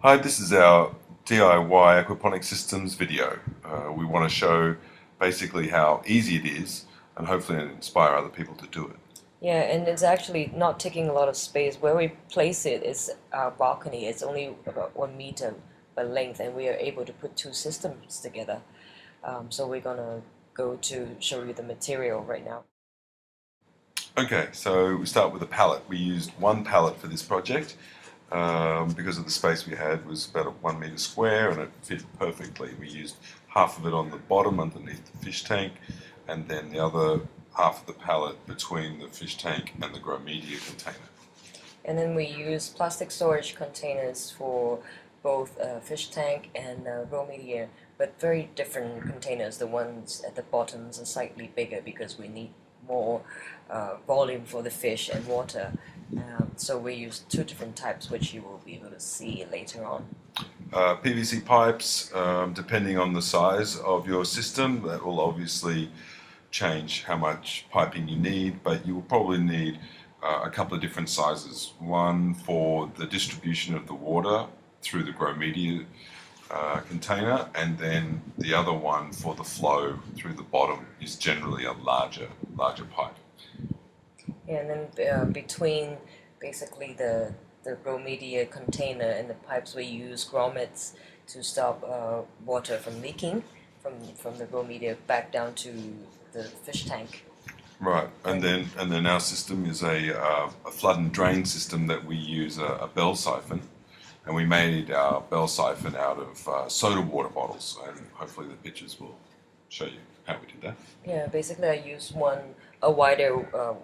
Hi, this is our DIY aquaponics systems video. We want to show basically how easy it is and hopefully inspire other people to do it. Yeah, and it's actually not taking a lot of space. Where we place it is our balcony. It's only about 1 meter by length, and we are able to put two systems together. So we're gonna go to show you the material right now. Okay, so we start with a pallet. We used one pallet for this project because of the space we had was about a 1 meter square and it fit perfectly. We used half of it on the bottom underneath the fish tank and then the other half of the pallet between the fish tank and the grow media container. And then we use plastic storage containers for both fish tank and raw media, but very different containers. The ones at the bottoms are slightly bigger because we need more volume for the fish and water. So we use two different types, which you will be able to see later on. PVC pipes, depending on the size of your system, that will obviously change how much piping you need, but you will probably need a couple of different sizes. One for the distribution of the water through the grow media container, and then the other one for the flow through the bottom is generally a larger pipe. Yeah, and then between basically the grow media container and the pipes, we use grommets to stop water from leaking from the grow media back down to the fish tank. Right, and then our system is a flood and drain system that we use a bell siphon, and we made our bell siphon out of soda water bottles, and hopefully the pictures will show you how we did that. Yeah, basically I use a wider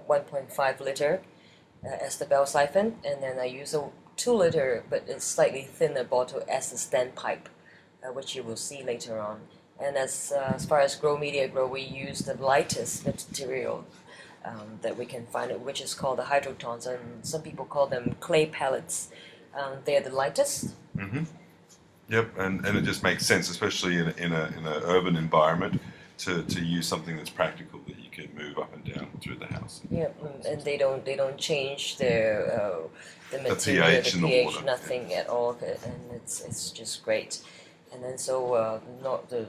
1.5 liter as the bell siphon, and then I use a 2 liter but it's slightly thinner bottle as the standpipe, which you will see later on. And as far as grow media grow, we use the lightest material that we can find, which is called the hydrotons, and some people call them clay pellets. They're the lightest. Mm-hmm. Yep, and it just makes sense, especially in a urban environment, to use something that's practical that you can move up and down through the house. Yeah, and they don't change the material, pH in the pH, water. nothing at all, and it's just great. And then not the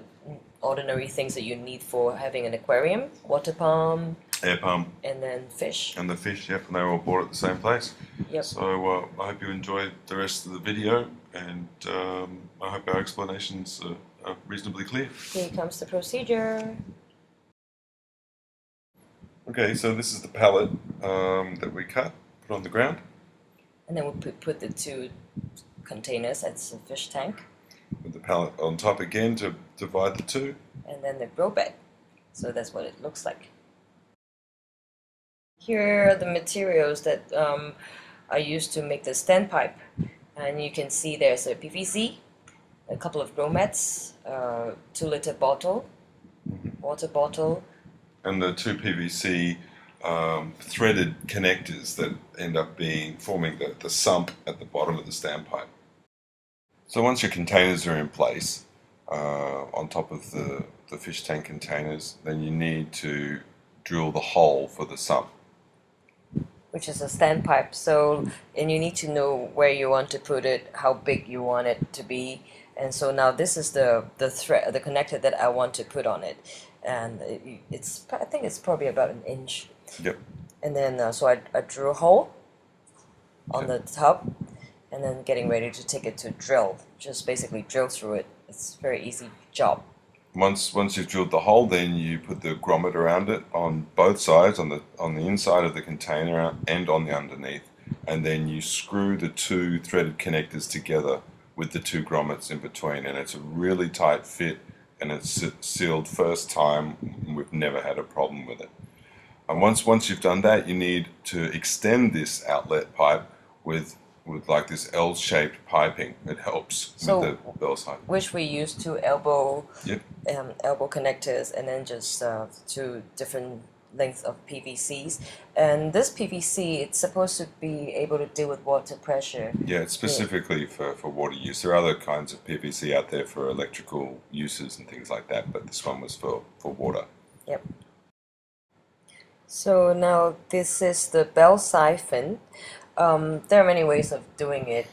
ordinary things that you need for having an aquarium, water pump, Air pump, and then fish. and the fish, yep, and they were all bought at the same place. Yep. So I hope you enjoy the rest of the video, and I hope our explanations are reasonably clear. Here comes the procedure. Okay, so this is the pallet that we cut, put on the ground. And then we'll put the two containers, that's the fish tank, With the pallet on top again to divide the two. and then the grow bed. So that's what it looks like. Here are the materials that I used to make the standpipe, and you can see there's a PVC, a couple of grommets, 2 liter bottle, water bottle, And the two PVC threaded connectors that end up forming the sump at the bottom of the standpipe. So once your containers are in place on top of the fish tank containers, then you need to drill the hole for the sump. which is a standpipe. So, and you need to know where you want to put it, how big you want it to be. And so now this is the thread, the connector that I want to put on it, and I think it's probably about 1 inch. Yep. And then so I drew a hole on the top, and then getting ready to take it to drill. Just basically drill through it. It's a very easy job. Once you've drilled the hole, then you put the grommet around it on both sides, on the inside of the container and on the underneath, and then you screw the two threaded connectors together with the two grommets in between, and it's a really tight fit, and it's sealed first time. We've never had a problem with it. And once you've done that, you need to extend this outlet pipe with like this L-shaped piping. It helps with the bell siphon. Which we use two elbow Yep. elbow connectors, and then just two different lengths of PVCs. And this PVC, it's supposed to be able to deal with water pressure. Yeah, it's specifically for water use. There are other kinds of PVC out there for electrical uses and things like that, but this one was for water. Yep. So now this is the bell siphon. There are many ways of doing it.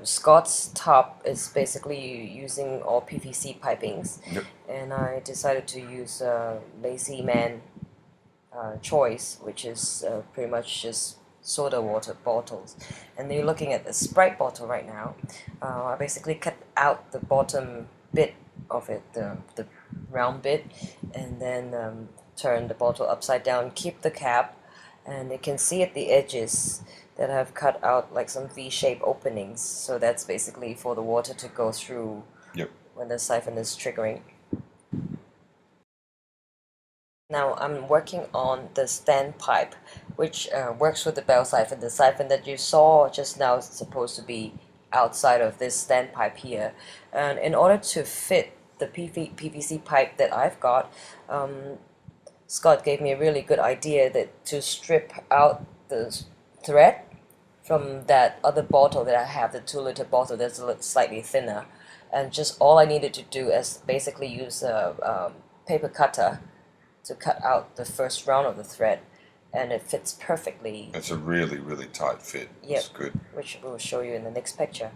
Scott's top is basically using all PVC pipings, Yep. and I decided to use Lazy Man choice, which is pretty much just soda water bottles. And you're looking at the Sprite bottle right now. I basically cut out the bottom bit of it, the round bit, and then turn the bottle upside down, keep the cap, and you can see at the edges that I've cut out like some V-shaped openings. So that's basically for the water to go through Yep. when the siphon is triggering. Now I'm working on the standpipe, which works with the bell siphon. The siphon that you saw just now is supposed to be outside of this standpipe here. And in order to fit the PVC pipe that I've got, Scott gave me a really good idea that to strip out the thread from that other bottle that I have, the 2-liter bottle that's a little slightly thinner. And just all I needed to do is basically use a paper cutter to cut out the first round of the thread, and it fits perfectly. It's a really, really tight fit. Yep. It's good. Which we'll show you in the next picture.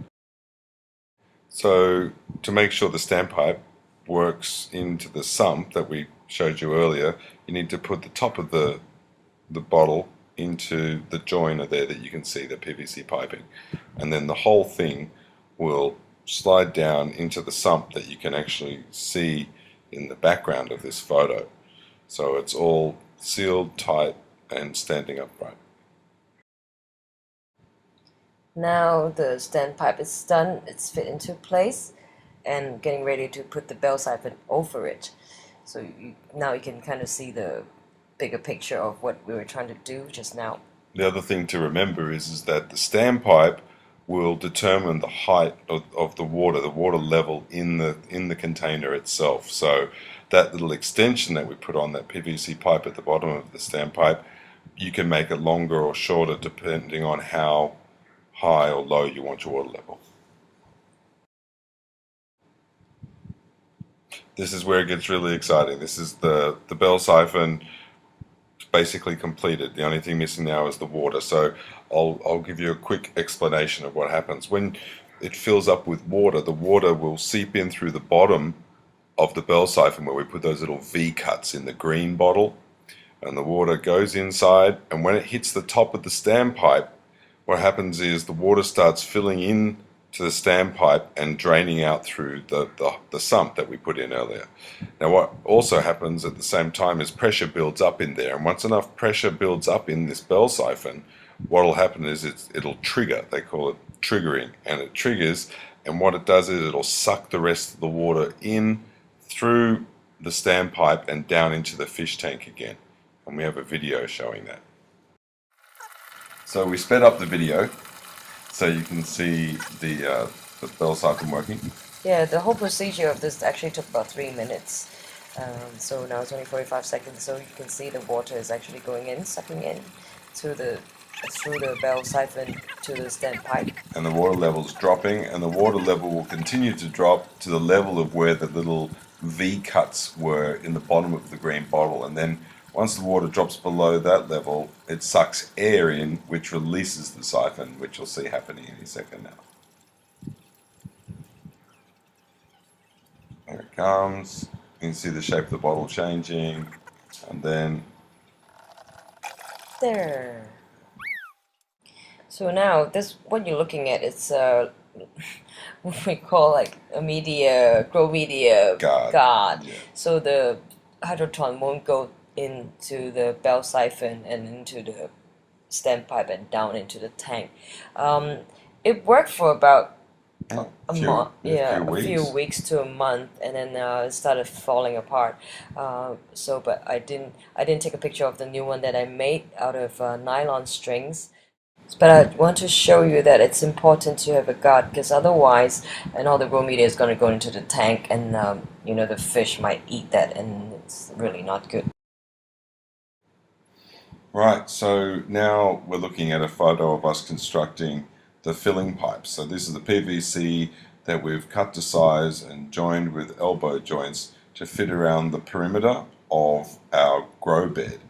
So to make sure the standpipe works into the sump that we showed you earlier, you need to put the top of the bottle into the joiner there that you can see, the PVC piping, and then the whole thing will slide down into the sump that you can actually see in the background of this photo. So it's all sealed tight and standing upright. Now the standpipe is done, it's fit into place, and getting ready to put the bell siphon over it. So now you can kind of see the bigger picture of what we were trying to do just now. The other thing to remember is that the standpipe will determine the height of the water level in the container itself. So that little extension that we put on that PVC pipe at the bottom of the standpipe, you can make it longer or shorter depending on how high or low you want your water level. This is where it gets really exciting. This is the bell siphon basically completed. The only thing missing now is the water. So I'll give you a quick explanation of what happens. When it fills up with water, the water will seep in through the bottom of the bell siphon where we put those little V cuts in the green bottle, and the water goes inside, and when it hits the top of the standpipe, what happens is the water starts filling in to the standpipe and draining out through the sump that we put in earlier. Now what also happens at the same time is pressure builds up in there, and once enough pressure builds up in this bell siphon, what will happen is it'll trigger. They call it triggering, and it triggers, and what it does is it'll suck the rest of the water in through the standpipe and down into the fish tank again, and we have a video showing that. So we sped up the video so you can see the bell siphon working. Yeah, the whole procedure of this actually took about 3 minutes. So now it's only 45 seconds, so you can see the water is actually going in, sucking in through the bell siphon to the standpipe. And the water level is dropping, and the water level will continue to drop to the level of where the little V cuts were in the bottom of the green bottle, and then once the water drops below that level, it sucks air in, which releases the siphon, which you'll see happening any second now. There it comes. You can see the shape of the bottle changing, and then there. So now this, what you're looking at, it's what we call like a grow media guard. Yeah. So the hydroton won't go into the bell siphon and into the standpipe and down into the tank. It worked for about a few weeks to a month, and then it started falling apart. But I didn't take a picture of the new one that I made out of nylon strings. But I want to show you that it's important to have a guard, because otherwise, and all the raw media is going to go into the tank, and the fish might eat that, and it's really not good. Right, so now we're looking at a photo of us constructing the filling pipes. So this is the PVC that we've cut to size and joined with elbow joints to fit around the perimeter of our grow bed.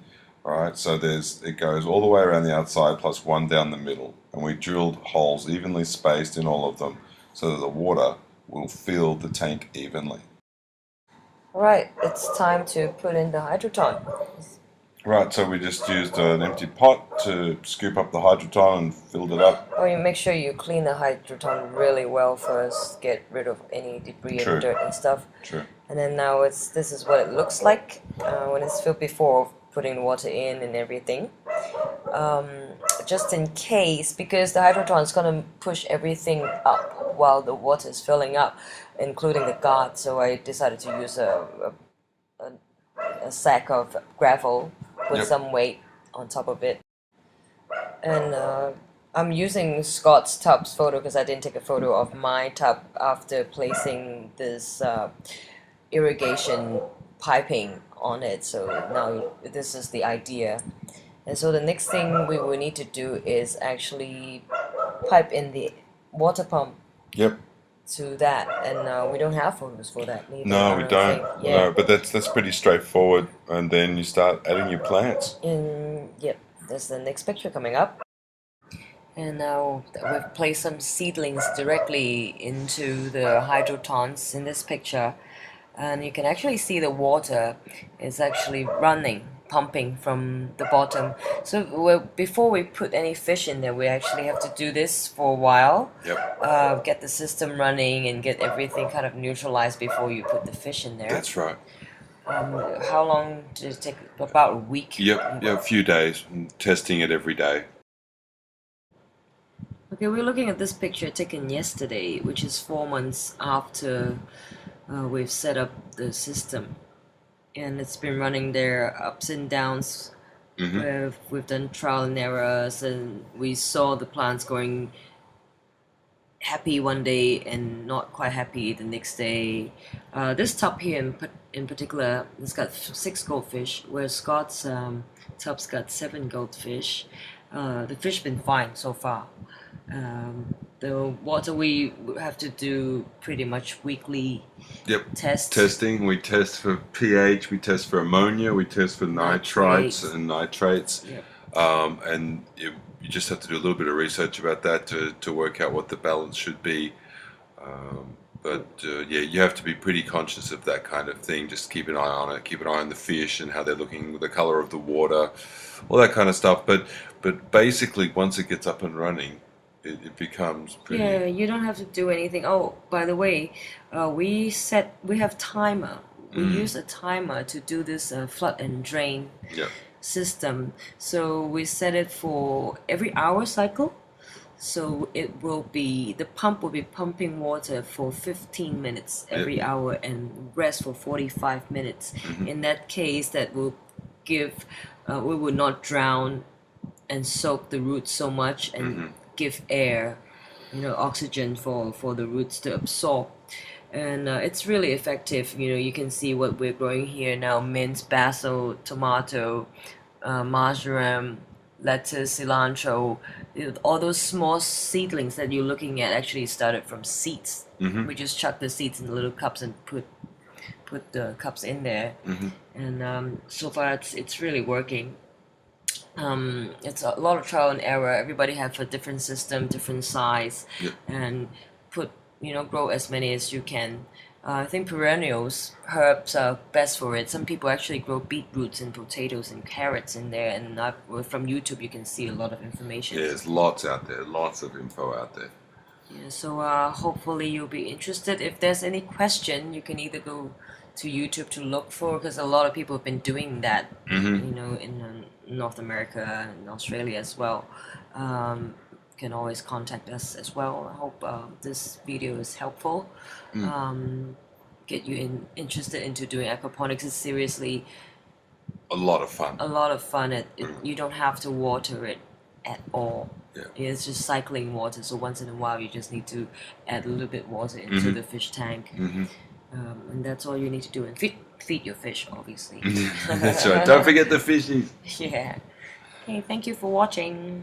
Right, so it goes all the way around the outside plus one down the middle, and we drilled holes evenly spaced in all of them so that the water will fill the tank evenly. Alright, it's time to put in the hydroton. Right, so we just used an empty pot to scoop up the hydroton and filled it up. Oh, you make sure you clean the hydroton really well first, get rid of any debris True. and dirt and stuff. True. And then now this is what it looks like when it's filled before putting the water in and everything. Just in case, because the hydroton is going to push everything up while the water is filling up, including the guard. So I decided to use a sack of gravel with Yep. some weight on top of it. And I'm using Scott's tub's photo because I didn't take a photo of my tub after placing this irrigation piping on it. So now this is the idea. And so the next thing we will need to do is actually pipe in the water pump Yep. to that. And we don't have photos for that neither. No, I we don't don't. think. Yeah. No, but that's pretty straightforward. And then you start adding your plants. Yep, there's the next picture coming up. And now we've placed some seedlings directly into the hydrotons in this picture. And you can actually see the water is actually running, pumping from the bottom. So before we put any fish in there, we actually have to do this for a while. Yep. Get the system running and get everything kind of neutralized before you put the fish in there. That's right. How long did it take? About a week? Yep. Yeah, a few days. Testing it every day. Okay, we're looking at this picture taken yesterday, which is 4 months after we've set up the system. And it's been running there ups and downs. We've done trial and errors, and we saw the plants going happy one day and not quite happy the next day. This tub here in particular, it's got 6 goldfish, where Scott's tub's got 7 goldfish. The fish been fine so far. The water we have to do pretty much weekly tests. Testing. We test for pH, we test for ammonia, we test for nitrites and nitrates. Yep. And you just have to do a little bit of research about that to work out what the balance should be. Yeah, you have to be pretty conscious of that kind of thing. Just keep an eye on it. Keep an eye on the fish and how they're looking, the color of the water, all that kind of stuff. But basically, once it gets up and running, it becomes pretty. Yeah, you don't have to do anything. Oh, by the way, we have timer. We use a timer to do this flood and drain system. So we set it for every hour cycle. So the pump will be pumping water for 15 minutes every hour and rest for 45 minutes. In that case, that will give, we will not drown and soak the roots so much and give air, oxygen for the roots to absorb. And it's really effective. You can see what we're growing here now: mint, basil, tomato, marjoram, lettuce, cilantro. All those small seedlings that you're looking at actually started from seeds. We just chuck the seeds in the little cups and put the cups in there. And so far it's really working. It's a lot of trial and error. Everybody have a different system, different size, and grow as many as you can. I think perennials, herbs are best for it. Some people actually grow beetroots and potatoes and carrots in there, and from YouTube you can see a lot of information. Yeah, there's lots out there, lots of info out there. Yeah, so hopefully you'll be interested. If there's any question, you can either go to YouTube to look for, because a lot of people have been doing that, in North America and Australia as well. Can always contact us as well. I hope this video is helpful. Get you interested into doing aquaponics. It's seriously a lot of fun. A lot of fun. You don't have to water it at all. Yeah. It's just cycling water. So once in a while, you just need to add a little bit water into the fish tank, and that's all you need to do. And feed your fish, obviously. That's right. Don't forget the fishies. Yeah. Okay. Thank you for watching.